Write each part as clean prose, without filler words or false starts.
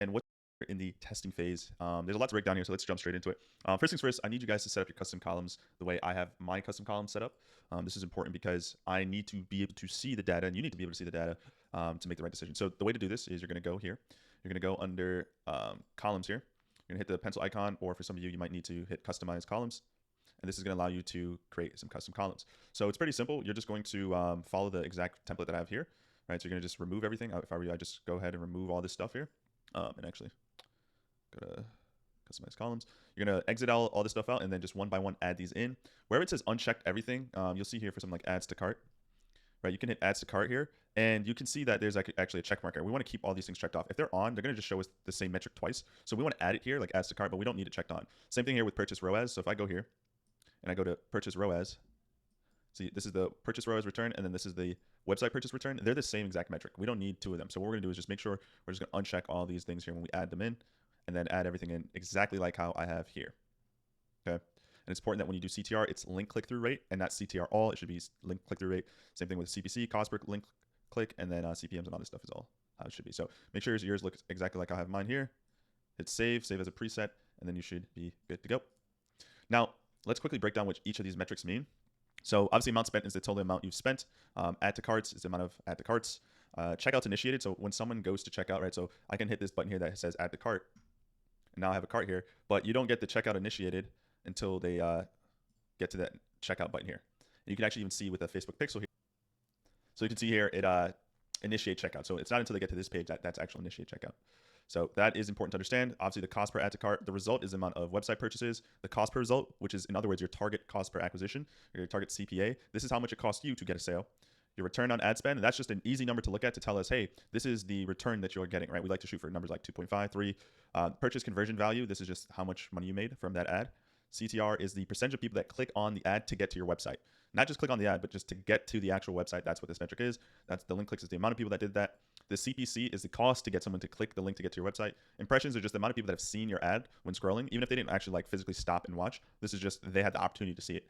and what in the testing phase. There's a lot to break down here, so let's jump straight into it. First things first, I need you guys to set up your custom columns the way I have my custom column set up. This is important because I need to be able to see the data, and you need to be able to see the data to make the right decision. So the way to do this is you're going to go here. You're going to go under columns here. You're going to hit the pencil icon, or for some of you, you might need to hit customize columns. And this is going to allow you to create some custom columns. So it's pretty simple. You're just going to follow the exact template that I have here. Right, so you're going to just remove everything. If I were you, I'd just go ahead and remove all this stuff here. And actually, go to customize columns. You're going to exit all this stuff out and then just one by one add these in. Wherever it says unchecked everything, you'll see here for something like adds to cart. Right, you can hit adds to cart here, and you can see that there's actually a check marker. We want to keep all these things checked off. If they're on, they're going to just show us the same metric twice. So we want to add it here, like adds to cart, but we don't need it checked on. Same thing here with purchase ROAS. So if I go here and I go to purchase ROAS, see, this is the purchase ROAS return, and then this is the website purchase return. They're the same exact metric. We don't need two of them. So what we're going to do is just make sure we're just going to uncheck all these things here when we add them in, and then add everything in exactly like how I have here. Okay. And it's important that when you do CTR, it's link click-through rate and not CTR all. It should be link click-through rate. Same thing with CPC, cost per link click, and then CPMs and all this stuff is all how it should be. So make sure yours looks exactly like I have mine here. Hit save as a preset, and then you should be good to go. Now, let's quickly break down what each of these metrics mean. So obviously amount spent is the total amount you've spent. Add to carts is the amount of add to carts. Checkout's initiated. So when someone goes to checkout, right? So I can hit this button here that says add to cart. And now I have a cart here, but you don't get the checkout initiated until they get to that checkout button here. And you can actually even see with the Facebook pixel here. So you can see here, it initiate checkout. So it's not until they get to this page that's actual initiate checkout. So that is important to understand. Obviously, the cost per add to cart, the result is the amount of website purchases. The cost per result, which is, in other words, your target cost per acquisition, or your target CPA. This is how much it costs you to get a sale. Your return on ad spend, and that's just an easy number to look at to tell us, hey, this is the return that you're getting, right? We like to shoot for numbers like 2.5, 3. Purchase conversion value, this is just how much money you made from that ad. CTR is the percentage of people that click on the ad to get to your website. Not just click on the ad, but just to get to the actual website. That's what this metric is. That's the link clicks is the amount of people that did that. The CPC is the cost to get someone to click the link to get to your website. Impressions are just the amount of people that have seen your ad when scrolling, even if they didn't actually like physically stop and watch. This is just they had the opportunity to see it.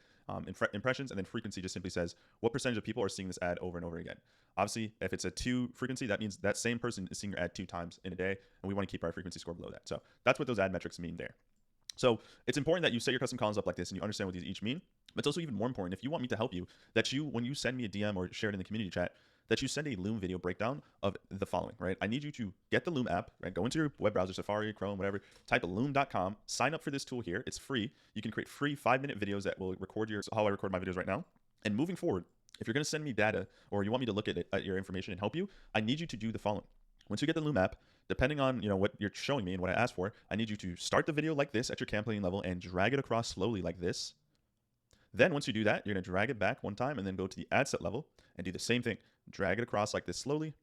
Impressions, and then frequency just simply says what percentage of people are seeing this ad over and over again. Obviously, if it's a 2 frequency, that means that same person is seeing your ad 2 times in a day, and we want to keep our frequency score below that. So that's what those ad metrics mean there. So it's important that you set your custom columns up like this and you understand what these each mean. But it's also even more important, if you want me to help you, that you, when you send me a DM or share it in the community chat, that you send a Loom video breakdown of the following, right? I need you to get the Loom app, right? Go into your web browser, Safari, Chrome, whatever, type loom.com, sign up for this tool here. It's free. You can create free 5-minute videos that will record how I record my videos right now. And moving forward, if you're going to send me data or you want me to look at your information and help you, I need you to do the following. Once you get the Loom app, depending on what you're showing me and what I asked for, I need you to start the video like this at your campaign level and drag it across slowly like this. Then once you do that, you're going to drag it back one time and then go to the ad set level and do the same thing. Drag it across like this slowly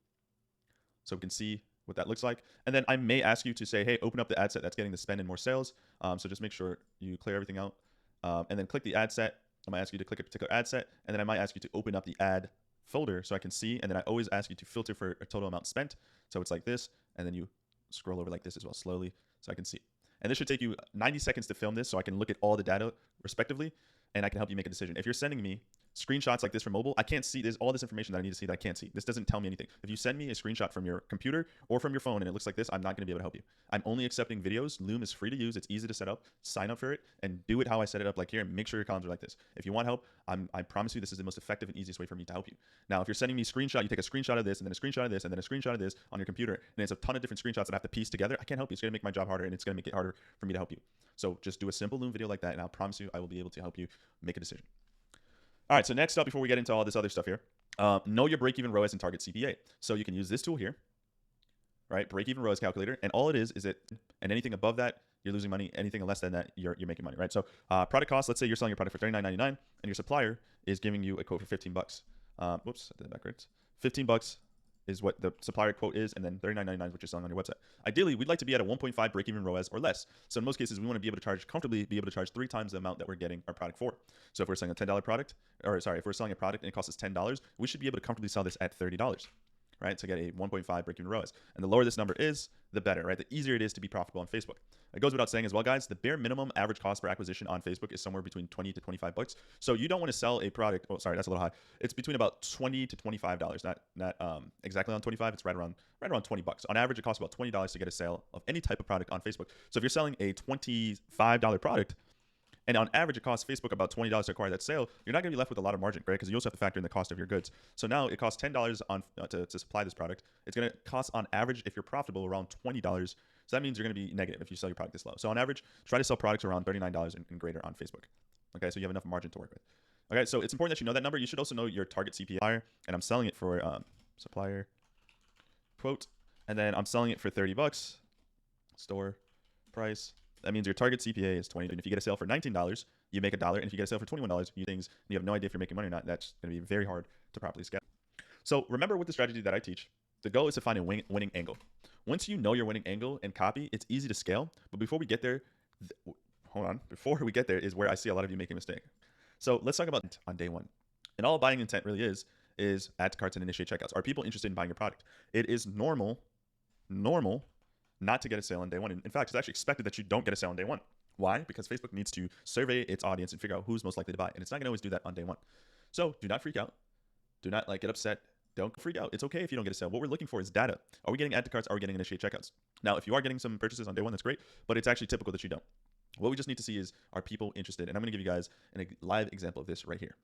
so we can see what that looks like. And then I may ask you to say, hey, open up the ad set that's getting the spend and more sales. So just make sure you clear everything out. And then click the ad set. I might ask you to click a particular ad set. And then I might ask you to open up the ad folder so I can see. And then I always ask you to filter for a total amount spent. So it's like this. And then you scroll over like this as well slowly so I can see. And this should take you 90 seconds to film this so I can look at all the data respectively. And I can help you make a decision. If you're sending me screenshots like this from mobile, I can't see. There's all this information that I need to see that I can't see. This doesn't tell me anything. If you send me a screenshot from your computer or from your phone and it looks like this, I'm not going to be able to help you. I'm only accepting videos. Loom is free to use. It's easy to set up. Sign up for it and do it how I set it up like here and make sure your columns are like this. If you want help, I promise you this is the most effective and easiest way for me to help you. Now, if you're sending me a screenshot, you take a screenshot of this and then a screenshot of this and then a screenshot of this on your computer, and it's a ton of different screenshots that I have to piece together, I can't help you. It's going to make my job harder and it's going to make it harder for me to help you. So just do a simple Loom video like that and I'll promise you I will be able to help you make a decision. All right, so next up, before we get into all this other stuff here, know your break-even ROAS and target CPA. So you can use this tool here, right? Break-even ROAS calculator, and all it is it, and anything above that, you're losing money. Anything less than that, you're making money, right? So product cost, let's say you're selling your product for $39.99, and your supplier is giving you a quote for 15 bucks. Whoops, I did that backwards. 15 bucks is what the supplier quote is, and then $39.99 is what you're selling on your website. Ideally, we'd like to be at a 1.5 break-even ROAS or less. So in most cases, we want to be able to charge comfortably, be able to charge 3 times the amount that we're getting our product for. So if we're selling a $10 product, or sorry, if we're selling a product and it costs us $10, we should be able to comfortably sell this at $30, right? To get a 1.5 break-even ROAS. And the lower this number is, the better, right? The easier it is to be profitable on Facebook. It goes without saying as well, guys, the bare minimum average cost per acquisition on Facebook is somewhere between 20 to 25 bucks. So you don't want to sell a product. Oh, sorry, that's a little high. It's between about 20 to $25, not exactly on 25. It's right around 20 bucks. On average, it costs about $20 to get a sale of any type of product on Facebook. So if you're selling a $25 product, and on average, it costs Facebook about $20 to acquire that sale, you're not going to be left with a lot of margin, right? Because you also have to factor in the cost of your goods. So now it costs $10 on to supply this product. It's going to cost on average, if you're profitable, around $20. So that means you're going to be negative if you sell your product this low. So on average, try to sell products around $39 and greater on Facebook. Okay, so you have enough margin to work with. Okay, so it's important that you know that number. You should also know your target CPA. And I'm selling it for supplier quote, and then I'm selling it for 30 bucks. Store price. That means your target CPA is 20. And if you get a sale for $19, you make $1. And if you get a sale for $21, you things, and you have no idea if you're making money or not, that's going to be very hard to properly scale. So remember, with the strategy that I teach, the goal is to find a winning angle. Once you know your winning angle and copy, it's easy to scale. But before we get there, before we get there is where I see a lot of you making a mistake. So let's talk about on day one. And all buying intent really is add to carts and initiate checkouts. Are people interested in buying your product? It is normal not to get a sale on day one. In fact, it's actually expected that you don't get a sale on day one. Why? Because Facebook needs to survey its audience and figure out who's most likely to buy. And it's not going to always do that on day one. So do not freak out. Do not get upset. Don't freak out. It's okay if you don't get a sale. What we're looking for is data. Are we getting add to carts? Are we getting initiate checkouts? Now, if you are getting some purchases on day one, that's great, but it's actually typical that you don't. What we just need to see is, are people interested? And I'm going to give you guys a live example of this right here.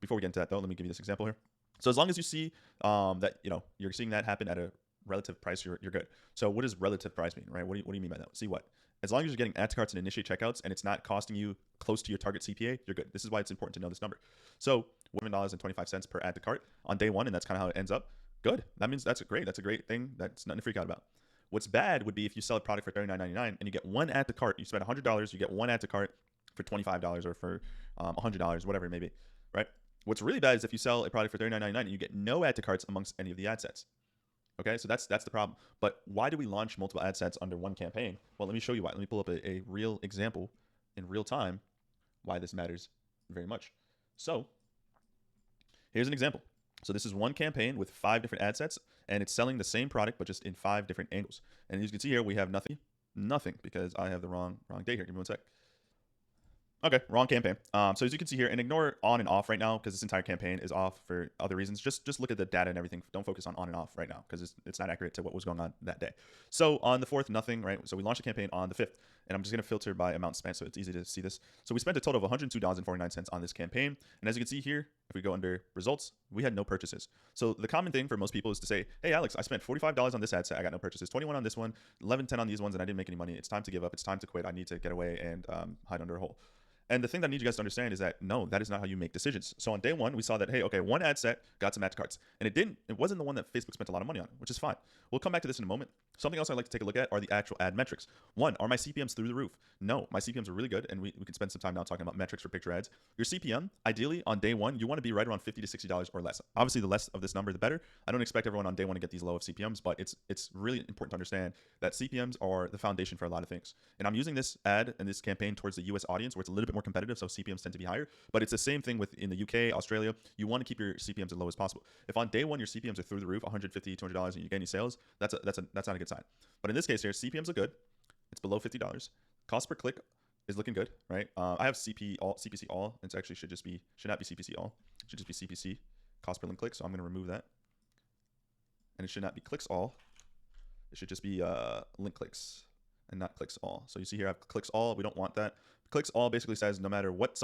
Before we get into that though, let me give you this example here. So as long as you see that you're seeing that happen at a relative price, you're good. So what does relative price mean, right? What do you mean by that? See what? As long as you're getting add to carts and initiate checkouts and it's not costing you close to your target CPA, you're good. This is why it's important to know this number. So $11.25 per add to cart on day one, and that's kind of how it ends up. Good. That means that's great. That's a great thing. That's nothing to freak out about. What's bad would be if you sell a product for $39.99 and you get one add to cart. You spend $100, you get one add to cart for $25 or for $100, whatever it may be, right? What's really bad is if you sell a product for $39.99 and you get no add to carts amongst any of the ad sets. Okay, so that's the problem. But why do we launch multiple ad sets under one campaign? Well, let me show you why. Let me pull up a real example in real time why this matters very much. So here's an example. So this is one campaign with 5 different ad sets, and it's selling the same product, but just in 5 different angles. And as you can see here, we have nothing, because I have the wrong day here. Give me one sec. Okay, wrong campaign. So as you can see here, and ignore on and off right now because this entire campaign is off for other reasons. Just look at the data and everything. Don't focus on and off right now because it's not accurate to what was going on that day. So on the 4th, nothing, right? So we launched a campaign on the 5th, and I'm just going to filter by amount spent so it's easy to see this. So we spent a total of $102.49 on this campaign. And as you can see here, if we go under results, we had no purchases. So the common thing for most people is to say, hey, Alex, I spent $45 on this ad set. I got no purchases. 21 on this one, 11, 10 on these ones, and I didn't make any money. It's time to give up. It's time to quit. I need to get away and hide under a hole. And the thing that I need you guys to understand is that no, that is not how you make decisions. So on day one, we saw that, hey, okay, one ad set got some add to carts. And it wasn't the one that Facebook spent a lot of money on, which is fine. We'll come back to this in a moment. Something else I'd like to take a look at are the actual ad metrics. One, are my CPMs through the roof? No, my CPMs are really good, and we can spend some time now talking about metrics for picture ads. Your CPM, ideally on day one, you want to be right around $50 to $60 or less. Obviously, the less of this number, the better. I don't expect everyone on day one to get these low of CPMs, but it's really important to understand that CPMs are the foundation for a lot of things. And I'm using this ad and this campaign towards the US audience where it's a little bit more competitive, so CPMs tend to be higher, but it's the same thing in the UK, Australia. You want to keep your CPMs as low as possible. If on day one your CPMs are through the roof, $150, $200, and you get any sales, that's not a good sign. But in this case here, CPMs are good. It's below $50. Cost per click is looking good, right? I have CPC all. It actually should not be CPC all. It should just be CPC, cost per link click. So I'm going to remove that. And it should not be clicks all. It should just be link clicks and not clicks all. So you see here I have clicks all. We don't want that. Clicks all basically says no matter what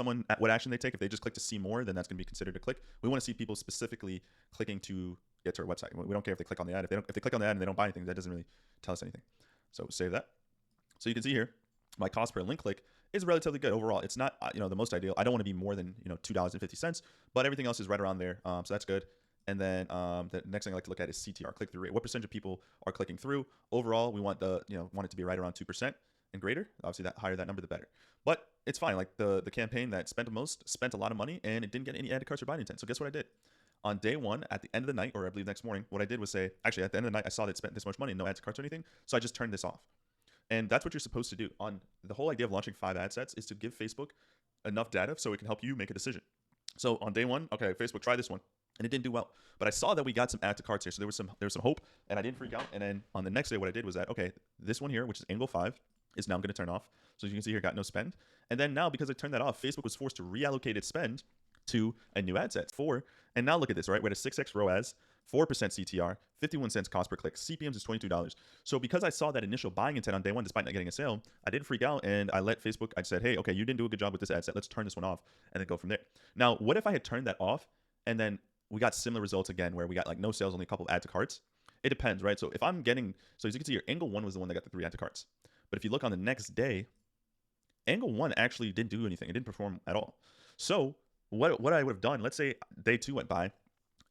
action they take, if they just click to see more, then that's going to be considered a click. We want to see people specifically clicking to get to our website. We don't care if they click on the ad. If they click on the ad and they don't buy anything, that doesn't really tell us anything. So save that. So you can see here, my cost per link click is relatively good overall. It's not the most ideal. I don't want to be more than $2.50, but everything else is right around there. So that's good. And then the next thing I like to look at is CTR, click through rate. What percentage of people are clicking through? Overall, we want want it to be right around 2% and greater. Obviously, that higher that number, the better. But it's fine. Like the campaign that spent the most spent a lot of money and it didn't get any add to carts or buying intent. So guess what I did? On day one, at the end of the night, or I believe next morning, what I did was say, actually, at the end of the night, I saw that it spent this much money and no add to carts or anything. So I just turned this off. And that's what you're supposed to do. On the whole idea of launching 5 ad sets is to give Facebook enough data so it can help you make a decision. So on day one, okay, Facebook, try this one. and it didn't do well. But I saw that we got some add to carts here, so there was some hope, and I didn't freak out. And then on the next day, what I did was that, okay, this one here, which is angle 5, is now going to turn off. So as you can see here, got no spend. And then now, because I turned that off, Facebook was forced to reallocate its spend to a new ad set, 4. And now look at this, right? We're at a 6x ROAS, 4% CTR, 51 cents cost per click. CPMs is $22. So because I saw that initial buying intent on day one, despite not getting a sale, I didn't freak out, and I let Facebook, I said, hey, okay, you didn't do a good job with this ad set. Let's turn this one off and then go from there. Now, what if I had turned that off and then we got similar results again, where we got like no sales, only a couple of add to carts? It depends, right? So if I'm getting, so as you can see here, angle 1 was the one that got the 3 add to carts. But if you look on the next day, angle 1 actually didn't do anything. It didn't perform at all. So what I would have done, let's say day 2 went by,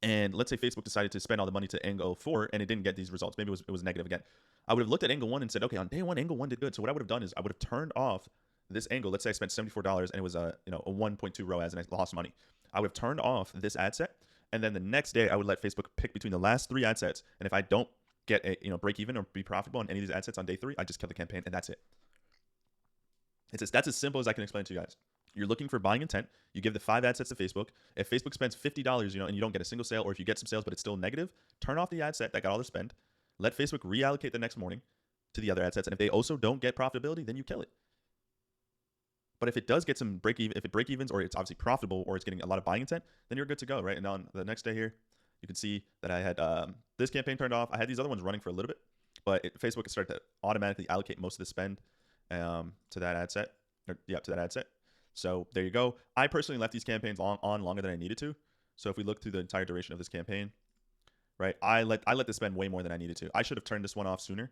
and let's say Facebook decided to spend all the money to angle 4 and it didn't get these results. Maybe it was negative again. I would have looked at angle 1 and said, okay, on day 1, angle 1 did good. So what I would have done is I would have turned off this angle. Let's say I spent $74 and it was a 1.2 ROAS and I lost money. I would have turned off this ad set, and then the next day I would let Facebook pick between the last 3 ad sets. And if I don't get a break even or be profitable on any of these ad sets on day 3, I just kill the campaign, and that's it. That's as simple as I can explain to you guys. You're looking for buying intent. You give the 5 ad sets to Facebook. If Facebook spends $50, and you don't get a single sale, or if you get some sales but it's still negative, turn off the ad set that got all the spend. Let Facebook reallocate the next morning to the other ad sets. And if they also don't get profitability, then you kill it. But if it does get some break even, if it break evens, or it's obviously profitable, or it's getting a lot of buying intent, then you're good to go, right? And on the next day here, you can see that I had this campaign turned off. I had these other ones running for a little bit, but Facebook started to automatically allocate most of the spend to that ad set. To that ad set. So there you go. I personally left these campaigns on longer than I needed to. So if we look through the entire duration of this campaign, right, I let this spend way more than I needed to. I should have turned this one off sooner,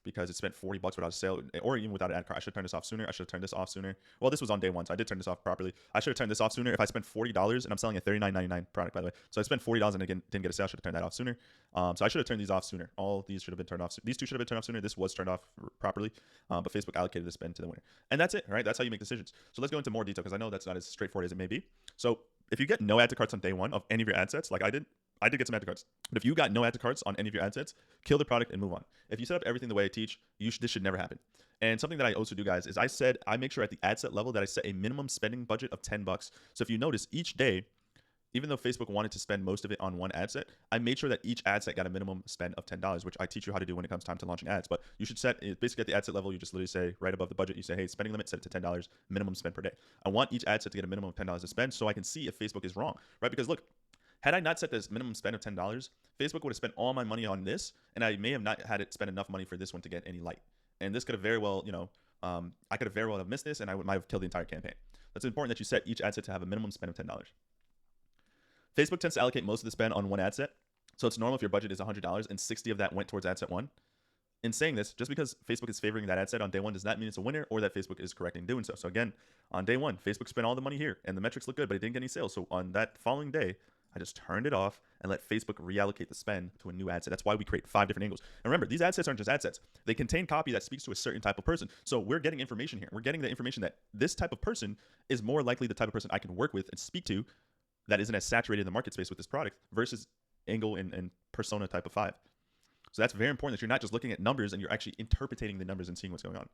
because it spent $40 without a sale, or even without an ad card. I should have turned this off sooner. I should have turned this off sooner. Well, this was on day 1, so I did turn this off properly. I should have turned this off sooner. If I spent $40, and I'm selling a $39.99 product, by the way, so I spent $40 and again didn't get a sale, I should have turned that off sooner. So I should have turned these off sooner. All these should have been turned off. These 2 should have been turned off sooner. This was turned off properly, but Facebook allocated the spend to the winner. And that's it, right? That's how you make decisions. So let's go into more detail, because I know that's not as straightforward as it may be. So if you get no add to carts on day 1 of any of your ad sets, like I did get some add to carts. But if you got no add to carts on any of your ad sets, kill the product and move on. If you set up everything the way I teach, this should never happen. And something that I also do, guys, is I make sure at the ad set level that I set a minimum spending budget of $10. So if you notice, each day, even though Facebook wanted to spend most of it on one ad set, I made sure that each ad set got a minimum spend of $10, which I teach you how to do when it comes time to launching ads. But you should set it basically at the ad set level. You just literally say right above the budget, you say, hey, spending limit, set it to $10, minimum spend per day. I want each ad set to get a minimum of $10 to spend, so I can see if Facebook is wrong, right? Because look, had I not set this minimum spend of $10, Facebook would have spent all my money on this, and I may have not had it spend enough money for this one to get any light. And this could have very well, I could have very well have missed this, and I might have killed the entire campaign. That's important that you set each ad set to have a minimum spend of $10. Facebook tends to allocate most of the spend on one ad set. So it's normal if your budget is $100 and 60 of that went towards ad set 1. In saying this, just because Facebook is favoring that ad set on day 1 does not mean it's a winner, or that Facebook is correct in doing so. So again, on day 1, Facebook spent all the money here and the metrics look good, but it didn't get any sales. So on that following day, I just turned it off and let Facebook reallocate the spend to a new ad set. That's why we create 5 different angles. And remember, these ad sets aren't just ad sets. They contain copy that speaks to a certain type of person. So we're getting information here. We're getting the information that this type of person is more likely the type of person I can work with and speak to that isn't as saturated in the market space with this product, versus angle and persona type of 5. So that's very important, that you're not just looking at numbers and you're actually interpreting the numbers and seeing what's going on.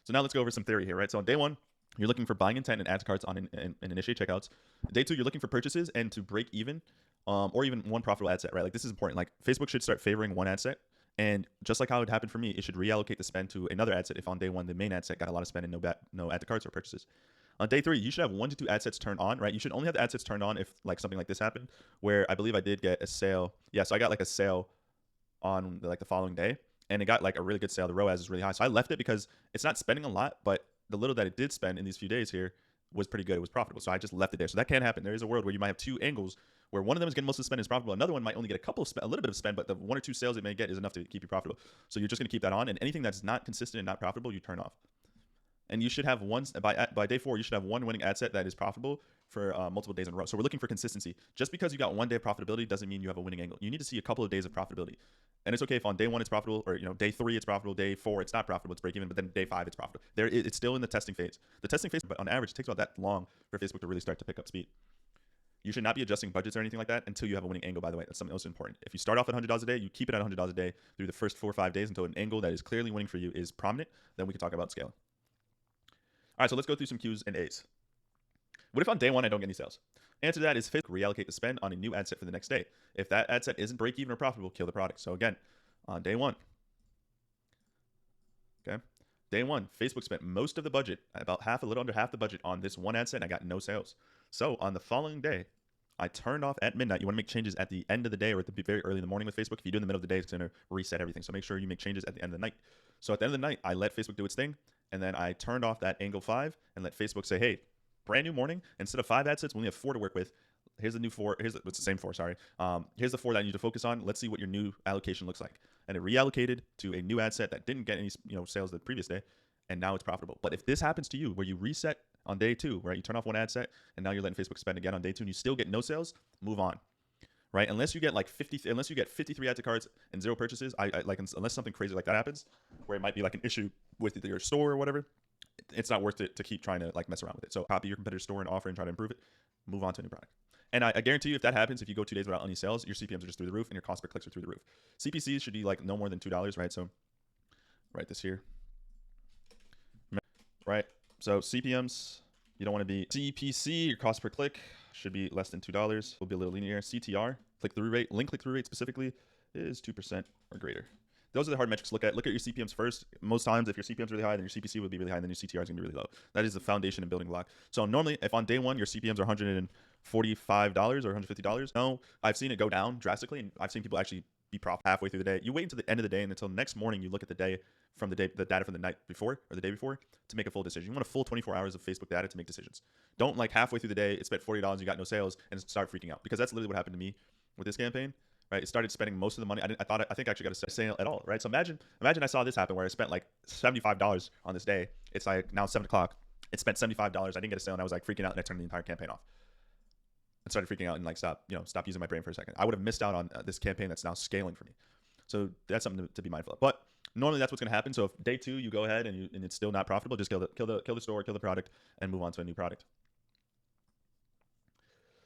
So now let's go over some theory here, right? So on day 1, you're looking for buying intent and add to carts on and initiate checkouts. Day 2, you're looking for purchases and to break even, or even one profitable ad set, right? Like this is important. Like Facebook should start favoring one ad set, and just like how it happened for me, it should reallocate the spend to another ad set if on day 1 the main ad set got a lot of spend and no add to carts or purchases. On day 3, you should have 1 to 2 ad sets turned on, right? You should only have the ad sets turned on if like something like this happened, where I believe I did get a sale. Yeah, so I got like a sale on the following day, and it got like a really good sale. The ROAS is really high, so I left it because it's not spending a lot, but the little that it did spend in these few days here was pretty good. It was profitable, so I just left it there. So that can happen. There is a world where you might have 2 angles where one of them is getting most of the spend is profitable. Another one might only get a little bit of spend, but the 1 or 2 sales it may get is enough to keep you profitable. So you're just going to keep that on, and anything that's not consistent and not profitable, you turn off. And you should have by day 4, you should have 1 winning ad set that is profitable for multiple days in a row. So we're looking for consistency. Just because you got 1 day of profitability doesn't mean you have a winning angle. You need to see a couple of days of profitability. And it's okay if on day 1 it's profitable, or day 3 it's profitable, day 4 it's not profitable, it's break even, but then day 5 it's profitable. It's still in the testing phase. The testing phase, but on average, it takes about that long for Facebook to really start to pick up speed. You should not be adjusting budgets or anything like that until you have a winning angle, by the way. That's something else important. If you start off at $100 a day, you keep it at $100 a day through the first 4 or 5 days until an angle that is clearly winning for you is prominent. Then we can talk about scaling. All right, so let's go through some Q's and A's. What if on day 1 I don't get any sales? Answer to that is Facebook reallocate the spend on a new ad set for the next day. If that ad set isn't break even or profitable, kill the product. So again, on day one, okay, day one, Facebook spent most of the budget, about half, a little under half the budget on this one ad set, and I got no sales. So on the following day, I turned off at midnight. You want to make changes at the end of the day or at the very early in the morning with Facebook. If you do in the middle of the day, it's going to reset everything. So make sure you make changes at the end of the night. So at the end of the night, I let Facebook do its thing, and then I turned off that angle 5 and let Facebook say, hey, brand new morning, instead of 5 ad sets, we only have 4 to work with. Here's the new 4. It's the same 4, sorry. Here's the 4 that I need to focus on. Let's see what your new allocation looks like. And it reallocated to a new ad set that didn't get any sales the previous day, and now it's profitable. But if this happens to you, where you reset on day 2, right, you turn off one ad set, and now you're letting Facebook spend again on day 2, and you still get no sales, move on, right? Unless you get like 53 add to carts and 0 purchases, unless something crazy like that happens, where it might be like an issue with your store or whatever, it's not worth it to keep trying to like mess around with it. So copy your competitor's store and offer and try to improve it. Move on to a new product. And I guarantee you, if that happens, if you go 2 days without any sales, your CPMs are just through the roof and your cost per clicks are through the roof. CPCs should be like no more than $2, right? So write this here, right? So CPMs, you don't want to be CPC, your cost per click should be less than $2. We'll be a little linear. CTR, click-through rate, link click-through rate specifically, is 2% or greater. Those are the hard metrics to look at. Look at your CPMs first. Most times, if your CPMs are really high, then your CPC will be really high, and then your CTR is going to be really low. That is the foundation and building block. So normally, if on day 1, your CPMs are $145 or $150, no, I've seen it go down drastically, and I've seen people actually be profitable halfway through the day. You wait until the end of the day and until next morning you look at the data from the night before or the day before to make a full decision. You want a full 24 hours of Facebook data to make decisions. Don't like halfway through the day, it spent $40, you got no sales, and start freaking out, because that's literally what happened to me with this campaign. Right, it started spending most of the money. I think I actually got a sale at all, right? So imagine I saw this happen where I spent like $75 on this day. It's like now 7 o'clock. It spent $75. I didn't get a sale, and I was like freaking out, and I turned the entire campaign off. I started freaking out and like stop using my brain for a second. I would have missed out on this campaign that's now scaling for me. So that's something to be mindful of. But normally that's what's going to happen. So if day 2 you go ahead and it's still not profitable, just kill the store, kill the product, and move on to a new product.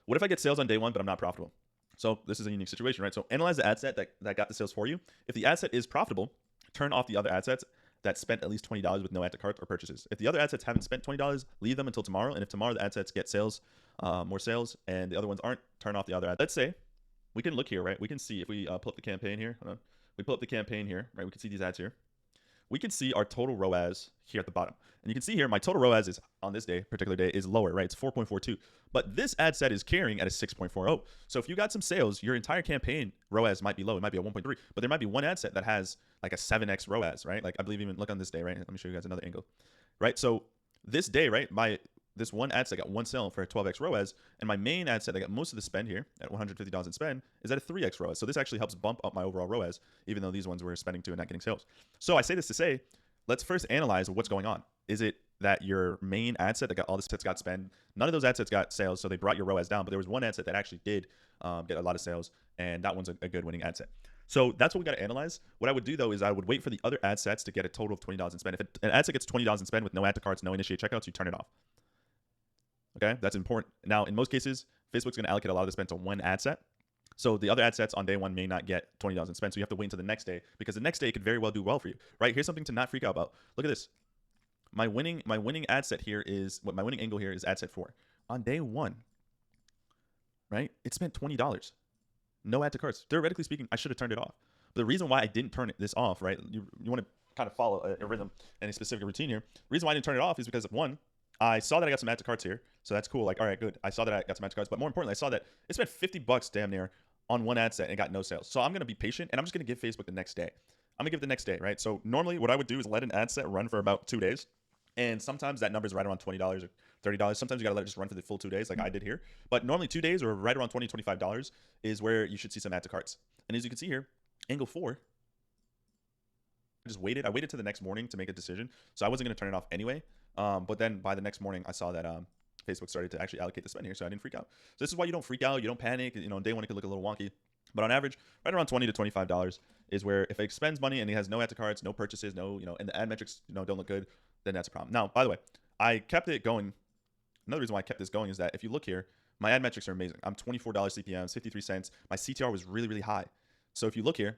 What if I get sales on day 1 but I'm not profitable? So this is a unique situation, right? So analyze the ad set that got the sales for you. If the ad set is profitable, turn off the other ad sets that spent at least $20 with no add to cart or purchases. If the other ad sets haven't spent $20, leave them until tomorrow. And if tomorrow the ad sets get sales, more sales, and the other ones aren't, turn off the other ad. Let's say we can look here, right? We can see if we pull up the campaign here. Hold on. We pull up the campaign here, right? We can see these ads here. We can see our total ROAS here at the bottom. And you can see here, my total ROAS is on this particular day is lower, right? It's 4.42. But this ad set is carrying at a 6.40. So if you got some sales, your entire campaign ROAS might be low. It might be a 1.3, but there might be one ad set that has like a 7x ROAS, right? Like I believe even look on this day, right? Let me show you guys another angle, right? So this day, right? This one ad set got 1 sale for a 12x ROAS, and my main ad set that got most of the spend here at $150 in spend is at a 3x ROAS. So this actually helps bump up my overall ROAS, even though these ones were spending to and not getting sales. So I say this to say, let's first analyze what's going on. Is it that your main ad set that got all the sets got spend, none of those ad sets got sales, so they brought your ROAS down, but there was one ad set that actually did get a lot of sales, and that one's a good winning ad set. So that's what we got to analyze. What I would do though is I would wait for the other ad sets to get a total of $20 in spend. If an ad set gets $20 in spend with no add to carts, no initiate checkouts, you turn it off. Okay, that's important. Now, in most cases, Facebook's going to allocate a lot of the spend to one ad set. So the other ad sets on day 1 may not get $20 in spend. So you have to wait until the next day, because the next day could very well do well for you, right? Here's something to not freak out about. Look at this. My winning ad set here is my winning angle here is ad set 4. On day 1, right? It spent $20. No add to carts. Theoretically speaking, I should have turned it off. But the reason why I didn't turn this off, right? You want to kind of follow a rhythm and a specific routine here. The reason why I didn't turn it off is because, 1, I saw that I got some add to carts here, so that's cool. Like, all right, good. I saw that I got some add to carts, but more importantly, I saw that it spent $50 damn near on one ad set and got no sales. So I'm gonna be patient, and I'm just gonna give Facebook the next day. I'm gonna give the next day, right? So normally, what I would do is let an ad set run for about 2 days, and sometimes that number is right around $20 or $30. Sometimes you gotta let it just run for the full 2 days, like I did here. But normally 2 days or right around $20, $25 is where you should see some add to carts. And as you can see here, angle 4. I waited till the next morning to make a decision, so I wasn't gonna turn it off anyway. But then by the next morning, I saw that Facebook started to actually allocate the spend here, so I didn't freak out. So this is why you don't freak out, you don't panic. On day 1 it could look a little wonky, but on average, right around $20 to $25 is where if it spends money and it has no add to carts, no purchases, and the ad metrics don't look good, then that's a problem. Now, by the way, I kept it going. Another reason why I kept this going is that if you look here, my ad metrics are amazing. I'm $24 CPMs, 53 cents. My CTR was really, really high. So if you look here,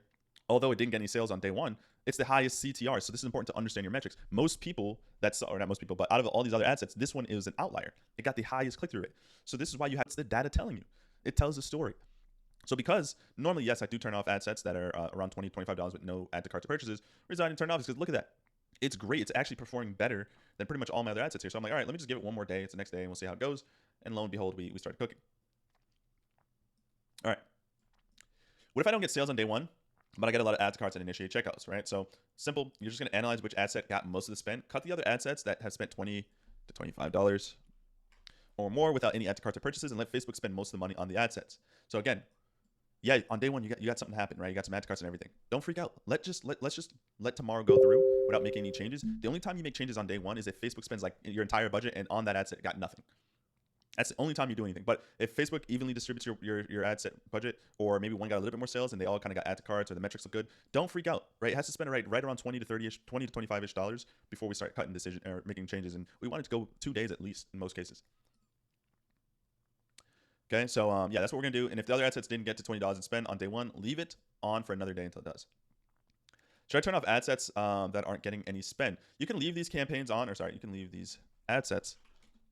although it didn't get any sales on day one, it's the highest CTR. So this is important to understand your metrics. Most people or not most people, but out of all these other ad sets, this one is an outlier. It got the highest click-through rate. So this is why you have the data telling you. It tells a story. So because normally, yes, I do turn off ad sets that are around $20, $25 with no add to cart to purchases. The reason I didn't turn it off is because look at that. It's great. It's actually performing better than pretty much all my other ad sets here. So I'm like, all right, let me just give it one more day. It's the next day and we'll see how it goes. And lo and behold, we started cooking. All right. What if I don't get sales on day one, but I get a lot of add to carts and initiate checkouts, right? So simple. You're just going to analyze which ad set got most of the spend. Cut the other ad sets that have spent $20 to $25 or more without any add to cart to purchases, and let Facebook spend most of the money on the ad sets. So again, yeah, on day one you got something happen, right? You got some add to carts and everything. Don't freak out. Let's just let tomorrow go through without making any changes. The only time you make changes on day one is if Facebook spends like your entire budget and on that ad set got nothing. That's the only time you do anything. But if Facebook evenly distributes your ad set budget, or maybe one got a little bit more sales and they all kind of got add to carts or the metrics look good, don't freak out, right? It has to spend right around 20 to 30-ish, 20 to 25-ish dollars before we start cutting decision or making changes. And we want it to go 2 days at least in most cases. Okay, so yeah, that's what we're gonna do. And if the other ad sets didn't get to $20 in spend on day one, leave it on for another day until it does. Should I turn off ad sets that aren't getting any spend? You can leave these campaigns on, you can leave these ad sets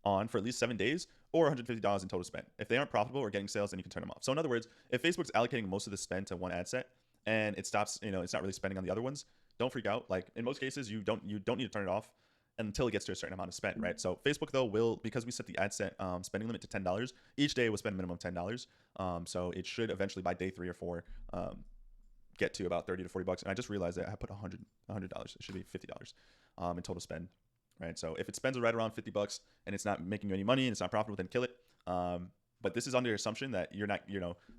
on for at least 7 days or $150 in total spend. If they aren't profitable or getting sales, then you can turn them off. So in other words, if Facebook's allocating most of the spend to one ad set and it stops, it's not really spending on the other ones, don't freak out. Like in most cases, you don't need to turn it off until it gets to a certain amount of spend, right? So Facebook though will, because we set the ad set spending limit to $10, each day will spend a minimum of $10. So it should eventually by day 3 or 4 get to about 30 to 40 bucks. And I just realized that I put $100. It should be $50 in total spend, right? So if it spends right around 50 bucks and it's not making you any money and it's not profitable, then kill it. But this is under the assumption that you're not,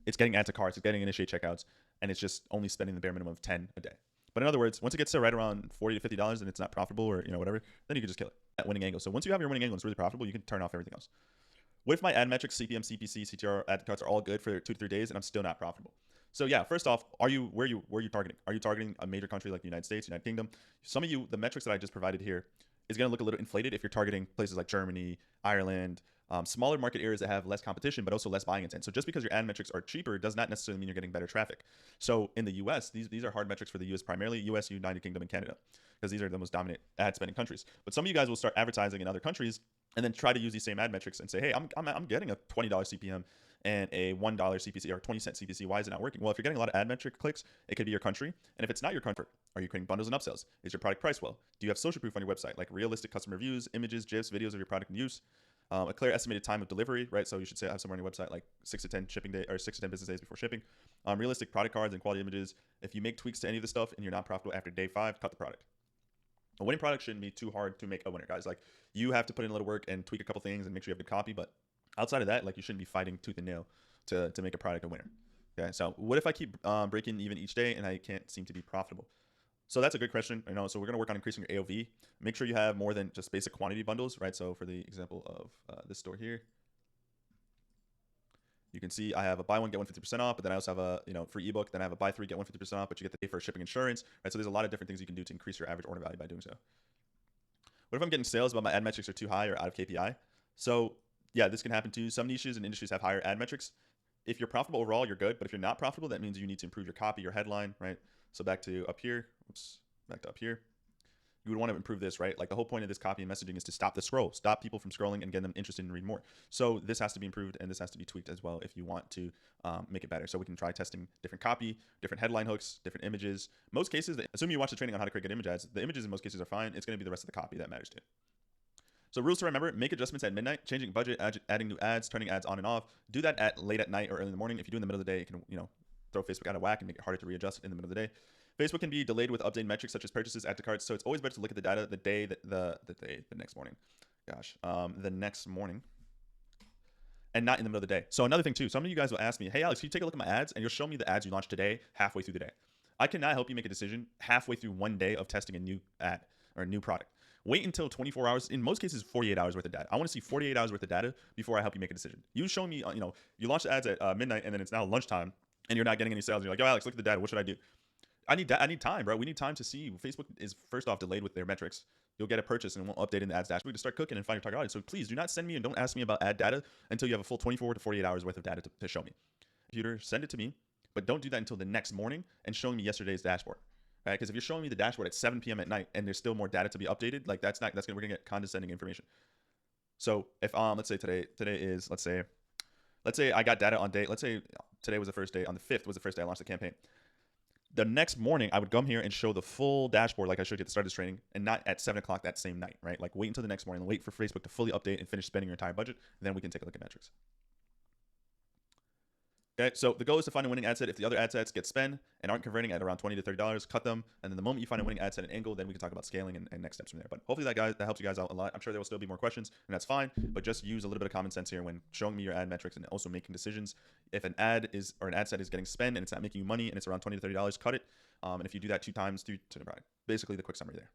it's getting add to carts, it's getting initiate checkouts, and it's just only spending the bare minimum of 10 a day. But in other words, once it gets to right around $40 to $50 and it's not profitable or whatever, then you can just kill it at winning angle. So once you have your winning angle and it's really profitable, you can turn off everything else. What if my ad metrics, CPM, CPC, CTR, ad cards are all good for 2 to 3 days and I'm still not profitable? So yeah, first off, where are you targeting? Are you targeting a major country like the United States, United Kingdom? Some of you, the metrics that I just provided here is going to look a little inflated if you're targeting places like Germany, Ireland, smaller market areas that have less competition, but also less buying intent. So just because your ad metrics are cheaper does not necessarily mean you're getting better traffic. So in the US, these are hard metrics for the US, primarily US, United Kingdom, and Canada, because these are the most dominant ad spending countries. But some of you guys will start advertising in other countries and then try to use these same ad metrics and say, hey, I'm getting a $20 CPM and a $1 CPC or 20-cent CPC. Why is it not working? Well, if you're getting a lot of ad metric clicks, it could be your country. And if it's not your country, are you creating bundles and upsells? Is your product priced well? Do you have social proof on your website, like realistic customer reviews, images, GIFs, videos of your product in use? A clear estimated time of delivery, right? So you should say have somewhere on your website like 6 to 10 shipping day or 6 to 10 business days before shipping. Realistic product cards and quality images. If you make tweaks to any of the stuff and you're not profitable after day 5, cut the product. A winning product shouldn't be too hard to make a winner, guys. Like you have to put in a little work and tweak a couple things and make sure you have good copy. But outside of that, like you shouldn't be fighting tooth and nail to make a product a winner. Okay, so what if I keep breaking even each day and I can't seem to be profitable? So that's a good question. So we're going to work on increasing your AOV. Make sure you have more than just basic quantity bundles, right? So for the example of this store here, you can see I have a buy one, get one 50% off, but then I also have a free ebook. Then I have a buy 3, get one 50% off, but you get the pay for shipping insurance, right? So there's a lot of different things you can do to increase your average order value by doing so. What if I'm getting sales but my ad metrics are too high or out of KPI? So yeah, this can happen too. Some niches and industries have higher ad metrics. If you're profitable overall, you're good. But if you're not profitable, that means you need to improve your copy, your headline, right? So back to up here. Back to up here. You would want to improve this, right? Like the whole point of this copy and messaging is to stop the scroll, stop people from scrolling and get them interested in reading more. So this has to be improved and this has to be tweaked as well if you want to make it better. So we can try testing different copy, different headline hooks, different images. Most cases, assuming you watch the training on how to create good image ads, the images in most cases are fine. It's going to be the rest of the copy that matters to. So rules to remember: make adjustments at midnight, changing budget, adding new ads, turning ads on and off. Do that at late at night or early in the morning. If you do in the middle of the day, it can throw Facebook out of whack and make it harder to readjust in the middle of the day. Facebook can be delayed with updated metrics such as purchases, add to carts. So it's always better to look at the data the next morning. The next morning, and not in the middle of the day. So another thing too, some of you guys will ask me, hey Alex, can you take a look at my ads and you'll show me the ads you launched today halfway through the day. I cannot help you make a decision halfway through one day of testing a new ad or a new product. Wait until 24 hours, in most cases 48 hours worth of data. I want to see 48 hours worth of data before I help you make a decision. You show me, you launched ads at midnight and then it's now lunchtime and you're not getting any sales. You're like, yo Alex, look at the data. What should I do? I need time, bro. We need time to see. Facebook is first off delayed with their metrics. You'll get a purchase and it won't update in the ads dashboard to start cooking and find your target audience. So please do not send me and don't ask me about ad data until you have a full 24 to 48 hours worth of data to show me. Computer, send it to me. but don't do that until the next morning and showing me yesterday's dashboard. Right? Because if you're showing me the dashboard at 7 p.m. at night and there's still more data to be updated, like we're gonna get condescending information. So if let's say today is let's say I got data on day, let's say today was the first day, on the 5th was the first day I launched the campaign. The next morning I would come here and show the full dashboard like I showed you at the start of this training, and not at 7 o'clock that same night, right? Like wait until the next morning, wait for Facebook to fully update and finish spending your entire budget, and then we can take a look at metrics. Okay, so the goal is to find a winning ad set. If the other ad sets get spent and aren't converting at around $20 to $30, cut them. And then the moment you find a winning ad set and angle, then we can talk about scaling and next steps from there. But hopefully that helps you guys out a lot. I'm sure there will still be more questions, and that's fine. But just use a little bit of common sense here when showing me your ad metrics and also making decisions. If an ad is or an ad set is getting spent and it's not making you money and it's around $20 to $30, cut it. And if you do that 2 times, basically the quick summary there.